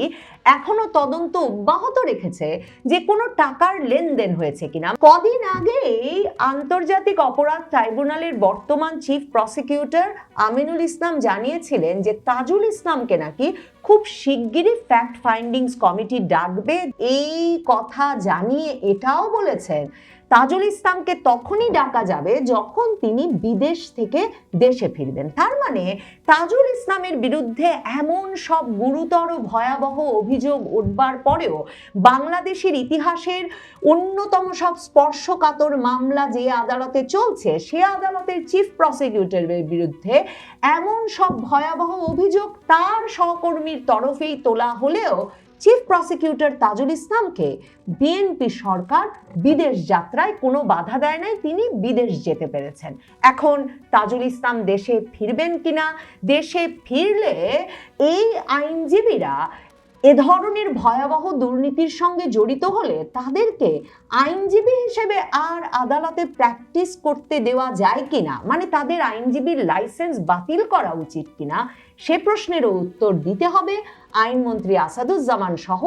S3: এখনো তদন্ত অব্যাহত রেখেছে যে কোনো টাকার লেনদেন হয়েছে কিনা। কদিন আগেই আন্তর্জাতিক অপরাধ ট্রাইব্যুনালের বর্তমান চিফ প্রসিকিউটর আমিনুল ইসলাম জানিয়েছিলেন যে তাজুল ইসলামকে নাকি খুব শিগগিরই ফ্যাক্ট ফাইন্ডিংস কমিটি ডাকবে। এই কথা জানিয়ে এটাও বলেছেন তাজুল ইসলামকে তখনই ডাকা যাবে যখন তিনি বিদেশ থেকে দেশে ফিরবেন। তার মানে তাজুল ইসলামের বিরুদ্ধে এমন সব গুরুতর ভয়াবহ অভিযোগ উঠবার পরেও বাংলাদেশের ইতিহাসের অন্যতম সব স্পর্শকাতর মামলা যে আদালতে চলছে, সে আদালতের চিফ প্রসিকিউটরের বিরুদ্ধে এমন সব ভয়াবহ অভিযোগ তার সহকর্মীর তরফেই তোলা হলেও চিফ প্রসিকিউটর তাজুল ইসলামকে বিএনপি সরকার বিদেশ যাত্রায় কোনো বাধা দেয় নাই, তিনি বিদেশ যেতে পেরেছেন। এখন তাজুল ইসলাম দেশে ফিরবেন কিনা, দেশে ফিরলে এই আইনজীবীরা এ ধরনের ভয়াবহ দুর্নীতির সঙ্গে জড়িত হলে তাদেরকে আইনজীবী হিসেবে আর আদালতে প্র্যাকটিস করতে দেওয়া যায় কিনা, মানে তাদের আইনজীবীর লাইসেন্স বাতিল করা উচিত কিনা, সে প্রশ্নেরও উত্তর দিতে হবে আইনমন্ত্রী আসাদুজ্জামান সহ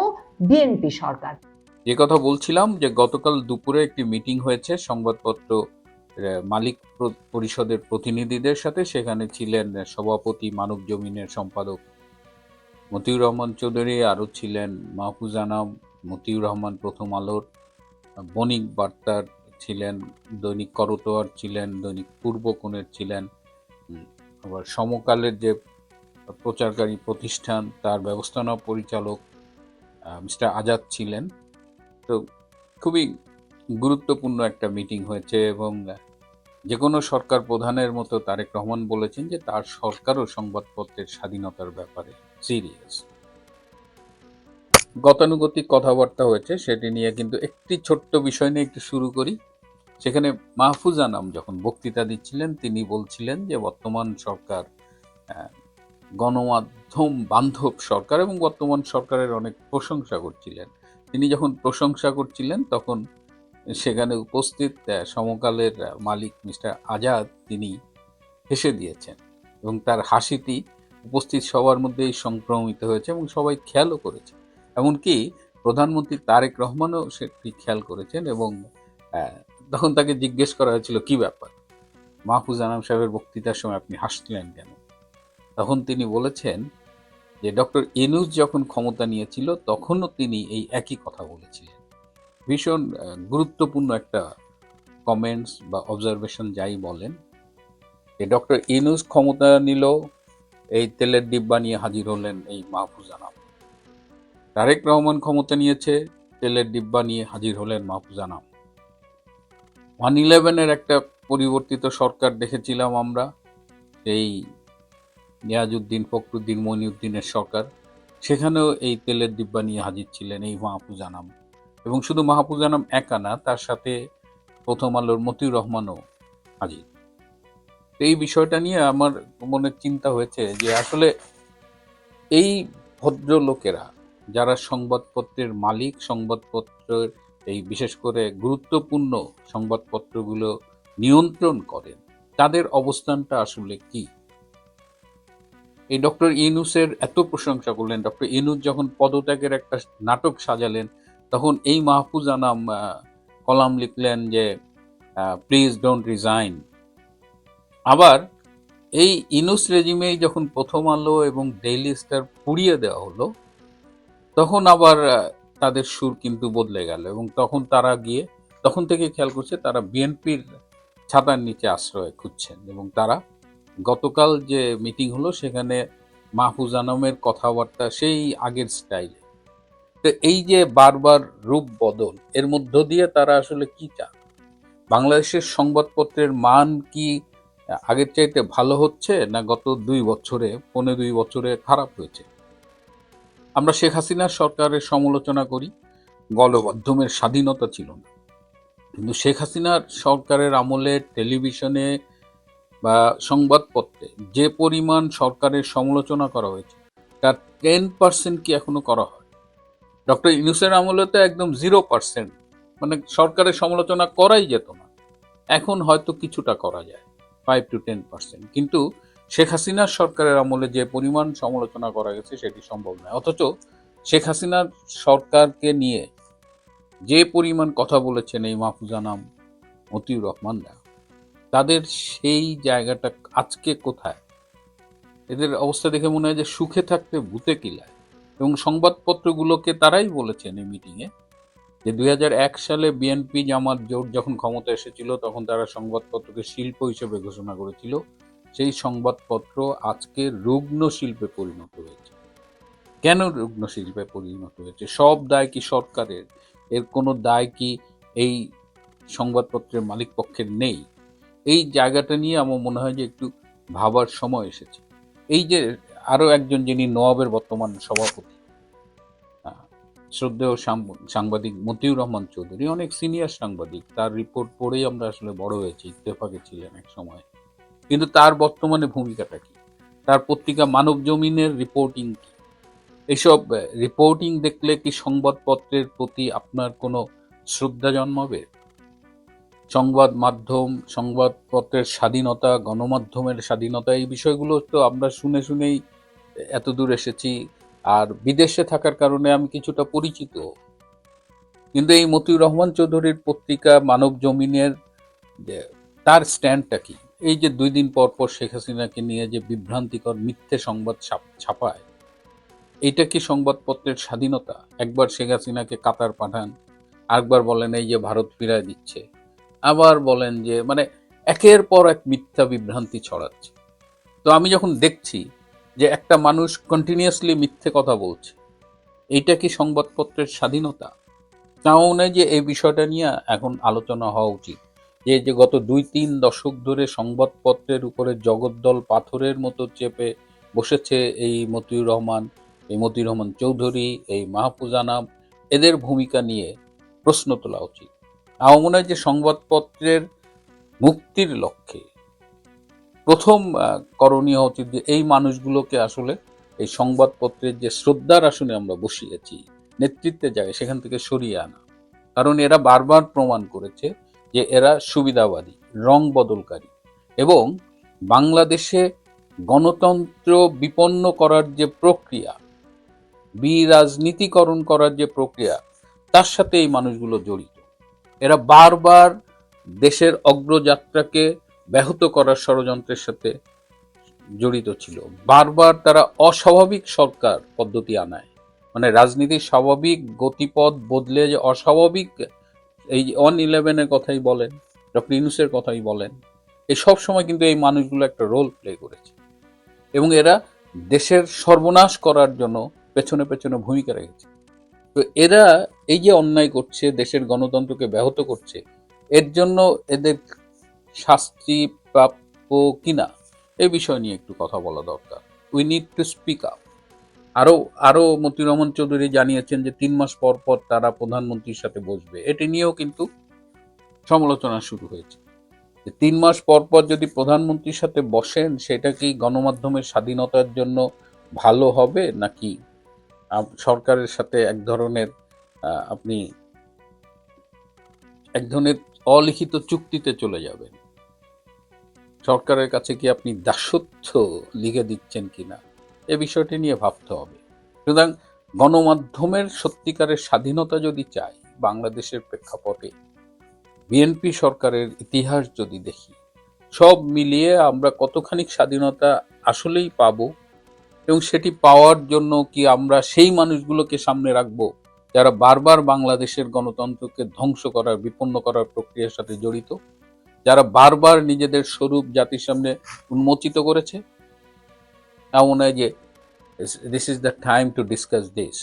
S3: বিএনপি সরকার।
S4: যে কথা বলছিলাম যে গতকাল দুপুরে একটি মিটিং হয়েছে সংবাদপত্র মালিক পরিষদের প্রতিনিধিদের সাথে। সেখানে ছিলেন সভাপতি মানব জমিনের সম্পাদক মতিউর রহমান চৌধুরী, আরও ছিলেন মাহফুজ আনাম, মতিউর রহমান প্রথম আলোর, বণিক বার্তার ছিলেন, দৈনিক করতোয়ার ছিলেন, দৈনিক পূর্বকোণের ছিলেন, আবার সমকালের যে প্রচারকারী প্রতিষ্ঠান তার ব্যবস্থাপনা পরিচালক মিস্টার আজাদ ছিলেন। তো খুবই গুরুত্বপূর্ণ একটা মিটিং হয়েছে এবং যে কোনো সরকার প্রধানের মতো তারেক রহমান বলেছেন যে তার সরকারও সংবাদপত্রের স্বাধীনতার ব্যাপারে সিরিয়াস। গতানুগতিক কথাবার্তা হয়েছে, সেটি নিয়ে কিন্তু একটি ছোট্ট বিষয় নিয়ে একটু শুরু করি। সেখানে মাহফুজ আনাম যখন বক্তৃতা দিচ্ছিলেন তিনি বলছিলেন যে বর্তমান সরকার গণমাধ্যম বান্ধব সরকার এবং বর্তমান সরকারের অনেক প্রশংসা করছিলেন। তিনি যখন প্রশংসা করছিলেন তখন সেখানে উপস্থিত সমকালের মালিক মিস্টার আজাদ তিনি হেসে দিয়েছেন এবং তার হাসিটি উপস্থিত সবার মধ্যেই সংক্রমিত হয়েছে এবং সবাই খেয়ালও করেছে, এমনকি প্রধানমন্ত্রী তারেক রহমানও সেটি খেয়াল করেছেন। এবং তখন তাকে জিজ্ঞেস করা হয়েছিল কি ব্যাপার, মাহফুজ আনাম সাহেবের বক্তৃতার সময় আপনি হাসলেন কেন? তখন তিনি বলেছেন যে ডক্টর ইউনূস যখন ক্ষমতা নিয়েছিল তখনও তিনি এই একই কথা বলেছিলেন। ভীষণ গুরুত্বপূর্ণ একটা কমেন্টস বা অবজারভেশন যাই বলেন, যে ডক্টর ইউনূস ক্ষমতা নিল, এই তেলের ডিব্বা নিয়ে হাজির হলেন এই মাহফুজ আনাম। তারেক রহমান ক্ষমতা নিয়েছে, তেলের ডিব্বা নিয়ে হাজির হলেন মাহফুজ আনাম। 111-এর একটা পরিবর্তিত সরকার দেখেছিলাম আমরা, এই নিয়াজউদ্দিন ফখরুদ্দিন মঈনুদ্দিনের সরকার, সেখানেও এই তেলের ডিব্বা নিয়ে হাজির ছিলেন এই মাহফুজ আনাম। এবং শুধু মাহফুজ আনাম একা না, তার সাথে প্রথম আলোর মতিউর রহমানও হাজির। এই বিষয়টা নিয়ে আমার মনে চিন্তা হয়েছে যে আসলে এই ভদ্রলোকেরা যারা সংবাদপত্রের মালিক, সংবাদপত্রের এই বিশেষ করে গুরুত্বপূর্ণ সংবাদপত্রগুলো নিয়ন্ত্রণ করেন, তাদের অবস্থানটা আসলে কি? এই ডক্টর ইউনূসের এত প্রশংসা করলেন। ডক্টর ইউনূস যখন পদত্যাগের একটা নাটক সাজালেন, তখন এই মাহফুজ আনাম কলাম লিখলেন যে প্লিজ ডোন্ট রিজাইন। আবার এই ইউনূস রেজিমেই যখন প্রথম আলো এবং ডেইলি স্টার পুড়িয়ে দেওয়া হলো, তখন আবার তাদের সুর কিন্তু বদলে গেল, এবং তখন তারা গিয়ে তখন থেকে খেয়াল করছে তারা বিএনপির ছাতার নিচে আশ্রয় খুঁজছেন, এবং তারা গতকাল যে মিটিং হলো সেখানে মাহফুজ আনামের কথাবার্তা সেই আগের স্টাইলে। তো এই যে বারবার রূপ বদল, এর মধ্য দিয়ে তারা আসলে কি চান? বাংলাদেশের সংবাদপত্রের মান কি আগের চাইতে ভালো হচ্ছে, না গত 2 বছরে খারাপ হয়েছে? আমরা শেখ হাসিনার সরকারের সমালোচনা করি, গণমাধ্যমের স্বাধীনতা ছিল না, কিন্তু শেখ হাসিনার সরকারের আমলে টেলিভিশনে বা সংবাদপত্রে যে পরিমাণ সরকারের সমালোচনা করা হয়েছে তার 10% কি এখনো করা হয়? ডক্টর ইউনূসের আমলে তো একদম 0%, মানে সরকারের সমালোচনা করাই যেত না। এখন হয়তো কিছুটা করা যায়, 5 to 10%, কিন্তু শেখ হাসিনার সরকারের আমলে যে পরিমাণ সমালোচনা করা গেছে সেটি সম্ভব নয়। অথচ শেখ হাসিনার সরকারকে নিয়ে যে পরিমাণ কথা বলেছেন এই মাহফুজ আনাম, মতিউর রহমানরা, তাদের সেই জায়গাটা আজকে কোথায়? এদের অবস্থা দেখে মনে হয় যে সুখে থাকতে ভূতে কিলায়। এবং সংবাদপত্রগুলোকে তারাই বলেছেন এই মিটিংয়ে যে 2001 সালে বিএনপি জামাত জোট যখন ক্ষমতা এসেছিল তখন তারা সংবাদপত্রকে শিল্প হিসেবে ঘোষণা করেছিল। সেই সংবাদপত্র আজকে রুগ্ন শিল্পে পরিণত হয়েছে। কেন রুগ্ন শিল্পে পরিণত হয়েছে? সব দায় কি সরকারের? এর কোনো দায় কি এই সংবাদপত্রের মালিক পক্ষের নেই? এই জায়গাটা নিয়ে আমার মনে হয় যে একটু ভাবার সময় এসেছে। এই যে আরো একজন যিনি নোয়াবের বর্তমান সভাপতি, শ্রদ্ধেয় সাংবাদিক মতিউর রহমান চৌধুরী, অনেক সিনিয়র সাংবাদিক, তার রিপোর্ট পড়েই আমরা আসলে বড় হয়েছি, ইত্তেফাকে ছিলেন এক সময়। কিন্তু তার বর্তমানে ভূমিকাটা কি? তার পত্রিকা মানব জমিনের রিপোর্টিং কি? এইসব রিপোর্টিং দেখলে কি সংবাদপত্রের প্রতি আপনার কোনো শ্রদ্ধা জন্মাবে? সংবাদ মাধ্যম, সংবাদপত্রের স্বাধীনতা, গণমাধ্যমের স্বাধীনতা, এই বিষয়গুলো তো আমরা শুনে শুনেই এত দূর এসেছি। আর বিদেশে থাকার কারণে আমি কিছুটা পরিচিত। কিন্তু এই মতিউর রহমান চৌধুরীর পত্রিকা মানব জমিনের তার স্ট্যান্ডটা কি? এই যে 2 দিন পর পর শেখ হাসিনাকে নিয়ে যে বিভ্রান্তিকর মিথ্যে সংবাদ ছাপায়, এইটা কি সংবাদপত্রের স্বাধীনতা? একবার শেখ হাসিনাকে কাতার পাঠান, আরেকবার বলেন এই যে ভারত ফিরায় দিচ্ছে, আবার বলেন যে মানে একের পর এক মিথ্যা বিভ্রান্তি ছড়াচ্ছে। তো আমি যখন দেখছি যে একটা মানুষ কন্টিনিউয়াসলি মিথ্যে কথা বলছে, এইটা কি সংবাদপত্রের স্বাধীনতা? তাও নয় যে এই বিষয়টা নিয়ে এখন আলোচনা হওয়া উচিত, যে যে গত 2-3 দশক ধরে সংবাদপত্রের উপরে জগদ্দল পাথরের মতো চেপে বসেছে এই মতিউর রহমান চৌধুরী, এই মাহফুজ আনাম, এদের ভূমিকা নিয়ে প্রশ্ন তোলা উচিত। আমার মনে হয় যে সংবাদপত্রের মুক্তির লক্ষ্যে প্রথম করণীয় উচিত যে এই মানুষগুলোকে আসলে এই সংবাদপত্রের যে শ্রদ্ধার আসনে আমরা বসিয়েছি, নেতৃত্বের জায়গায়, সেখান থেকে সরিয়ে আনা। কারণ এরা বারবার প্রমাণ করেছে যে এরা সুবিধাবাদী, রং বদলকারী, এবং বাংলাদেশে গণতন্ত্র বিপন্ন করার যে প্রক্রিয়া, বিরাজনীতিকরণ করার যে প্রক্রিয়া, তার সাথে এই মানুষগুলো জড়িত। এরা বারবার দেশের অগ্রযাত্রাকে ব্যাহত করার ষড়যন্ত্রের সাথে জড়িত ছিল। বারবার তারা অস্বাভাবিক সরকার পদ্ধতি আনায়, মানে রাজনীতির স্বাভাবিক গতিপথ বদলে যে অস্বাভাবিক, এই 1-11-এর কথাই বলেন, ডক্টর ইউনূসের কথাই বলেন, এই সব সময় কিন্তু এই মানুষগুলো একটা রোল প্লে করেছে, এবং এরা দেশের সর্বনাশ করার জন্য পেছনে পেছনে ভূমিকা রেখেছে। তো এরা এই যে অন্যায় করছে, দেশের গণতন্ত্রকে ব্যাহত করছে, এর জন্য এদের শাস্তি প্রাপ্য কিনা এই বিষয় নিয়ে একটু কথা বলা দরকার। We need to speak up. আরো মতিউর রহমান চৌধুরী জানিয়েছেন যে 3 মাস পর পর তারা প্রধানমন্ত্রীর সাথে বসবে। এটি নিয়েও কিন্তু সমালোচনা শুরু হয়েছে। 3 মাস পর পর যদি প্রধানমন্ত্রীর সাথে বসেন, সেটা কি গণমাধ্যমের স্বাধীনতার জন্য ভালো হবে, নাকি সরকারের সাথে আপনি এক ধরনের অলিখিত চুক্তিতে চলে যাবেন? সরকারের কাছে কি আপনি দাসত্ব লিখে দিচ্ছেন কিনা? এ বিষয়টি নিয়ে ভাবতে হবে। সুতরাং গণমাধ্যমের সত্যিকারের স্বাধীনতা যদি চাই, বাংলাদেশের প্রেক্ষাপটে বিএনপি সরকারের ইতিহাস যদি দেখি, সব মিলিয়ে আমরা কতখানি স্বাধীনতা আসলেই পাবো, এবং সেটি পাওয়ার জন্য কি আমরা সেই মানুষগুলোকে সামনে রাখবো যারা বারবার বাংলাদেশের গণতন্ত্রকে ধ্বংস করার, বিপন্ন করার প্রক্রিয়ার সাথে জড়িত, যারা বারবার নিজেদের স্বরূপ জাতির সামনে উন্মোচিত করেছে? আমার মনে হয় যে this is the time to discuss this.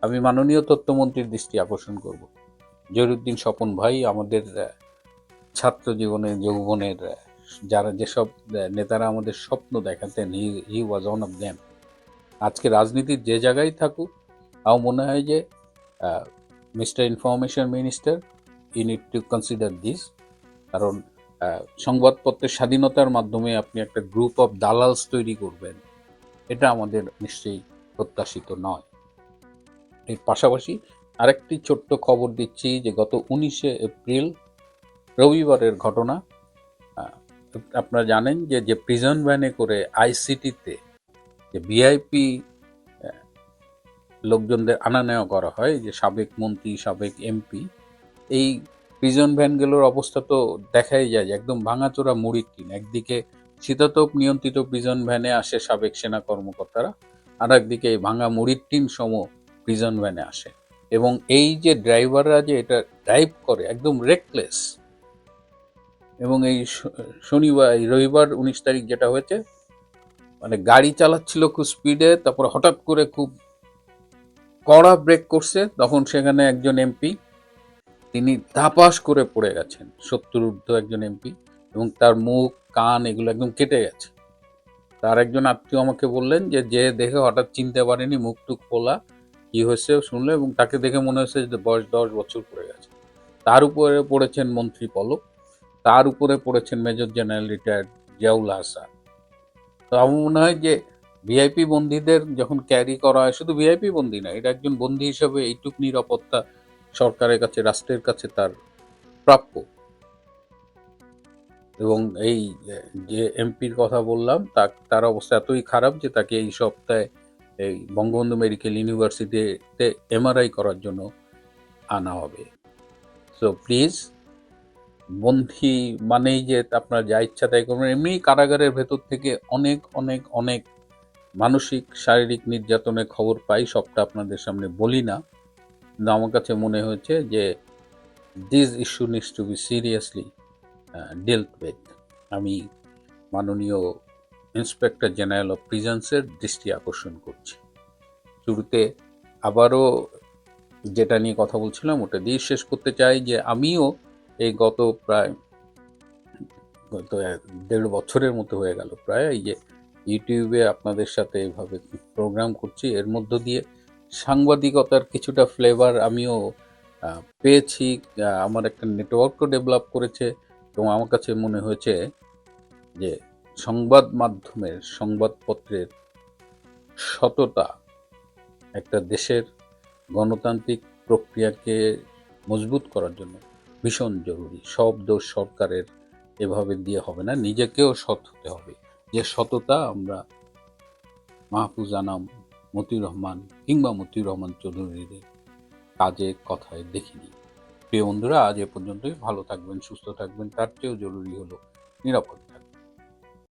S4: আমি মাননীয় তথ্যমন্ত্রীর দৃষ্টি আকর্ষণ করব। জহিরুদ্দিন স্বপন ভাই আমাদের ছাত্র জীবনে, যৌবনের যারা যেসব নেতারা আমাদের স্বপ্ন দেখাতেন, he was one of them. আজকে রাজনীতির যে জায়গায় থাকুক, আমার মনে হয় যে mister information minister, you need to consider this. কারণ সংবাদপত্রের স্বাধীনতার মাধ্যমে আপনি একটা গ্রুপ অফ দালালস তৈরি করবেন, এটা আমাদের নিশ্চয়ই প্রত্যাশিত নয়। এর পাশাপাশি আরেকটি ছোট্ট খবর দিচ্ছি যে গত 19শে এপ্রিল রবিবারের ঘটনা, আপনারা জানেন যে প্রিজন ভ্যানে করে আইসিটিতে যে ভিআইপি লোকজনদের আনা নেওয়া করা হয়, যে সাবেক মন্ত্রী, সাবেক এমপি, এই প্রিজন ভ্যানগুলোর অবস্থা তো দেখাই যায় যে একদম ভাঙাচোরা মুড়ির টিন। একদিকে শীতাতপ নিয়ন্ত্রিত প্রিজন ভ্যানে আসে সাবেক সেনা কর্মকর্তারা, আর একদিকে এই ভাঙা মুড়ির টিন সম প্রিজন ভ্যানে আসে, এবং এই যে ড্রাইভাররা যে এটা ড্রাইভ করে একদম রেকলেস। এবং এই শনিবার, এই রবিবার 19 তারিখ যেটা হয়েছে, মানে গাড়ি চালাচ্ছিল খুব স্পিডে, তারপর হঠাৎ করে খুব কড়া ব্রেক করছে, তখন সেখানে একজন এমপি, তিনি ধাপাস করে পড়ে গেছেন, 70 ঊর্ধ্ব একজন এমপি, এবং তার মুখ, কান এগুলো একদম কেটে গেছে। তার একজন আত্মীয় আমাকে বললেন যে দেখে হঠাৎ চিনতে পারেনি, মুখ টুক খোলা, কি হয়েছে শুনলো, এবং তাকে দেখে মনে হচ্ছে যে বয়স 10 বছর পড়ে গেছে। তার উপরে পড়েছেন মন্ত্রী পলক, তার উপরে পড়েছেন major general retired Ziaul Hasan. তো আমার মনে হয় যে ভিআইপি বন্দীদের যখন ক্যারি করা হয়, শুধু ভিআইপি বন্দী না, এটা একজন বন্দী হিসেবে এইটুক নিরাপত্তা সরকারের কাছে, রাষ্ট্রের কাছে তার প্রাপ্য। এবং এই যে এমপির কথা বললাম, তার অবস্থা এতই খারাপ যে তাকে এই সপ্তাহে এই বঙ্গবন্ধু মেডিকেল ইউনিভার্সিটিতে এমআরআই করার জন্য আনা হবে। সো প্লিজ, বন্দী মানেই যে আপনার যা ইচ্ছা তাই করবেন, এমনি কারাগারের ভেতর থেকে অনেক অনেক অনেক মানসিক, শারীরিক নির্যাতনের খবর পাই, সবটা আপনাদের সামনে বলি না, কিন্তু আমার কাছে মনে হয়েছে যে this issue needs to be seriously dealt with. আমি মাননীয় ইন্সপেক্টর জেনারেল অফ প্রিজনসের দৃষ্টি আকর্ষণ করছি। শুরুতে আবারও যেটা নিয়ে কথা বলছিলাম ওটা দিয়ে শেষ করতে চাই যে আমিও এই গত 1.5 বছরের মতো হয়ে গেল প্রায়, এই যে ইউটিউবে আপনাদের সাথে এইভাবে প্রোগ্রাম করছি, এর মধ্য দিয়ে সাংবাদিকতার কিছুটা ফ্লেভার আমিও পেয়েছি। আমার একটা নেটওয়ার্কও ডেভেলপ করেছে, এবং আমার কাছে মনে হয়েছে যে সংবাদ মাধ্যমের, সংবাদপত্রের সততা একটা দেশের গণতান্ত্রিক প্রক্রিয়াকে মজবুত করার জন্য ভীষণ জরুরি। সব দোষ সরকারের এভাবে দিয়ে হবে না, নিজেকেও সৎ হতে হবে। যে সততা আমরা মাহফুজ আনাম, মতিউর রহমান কিংবা মতিউর রহমান চৌধুরীর কাজে কথায় দেখিনি। প্রিয় বন্ধুরা, আজ এ পর্যন্তই। ভালো থাকবেন, সুস্থ থাকবেন, তার চেয়েও জরুরি হলো নিরাপদ।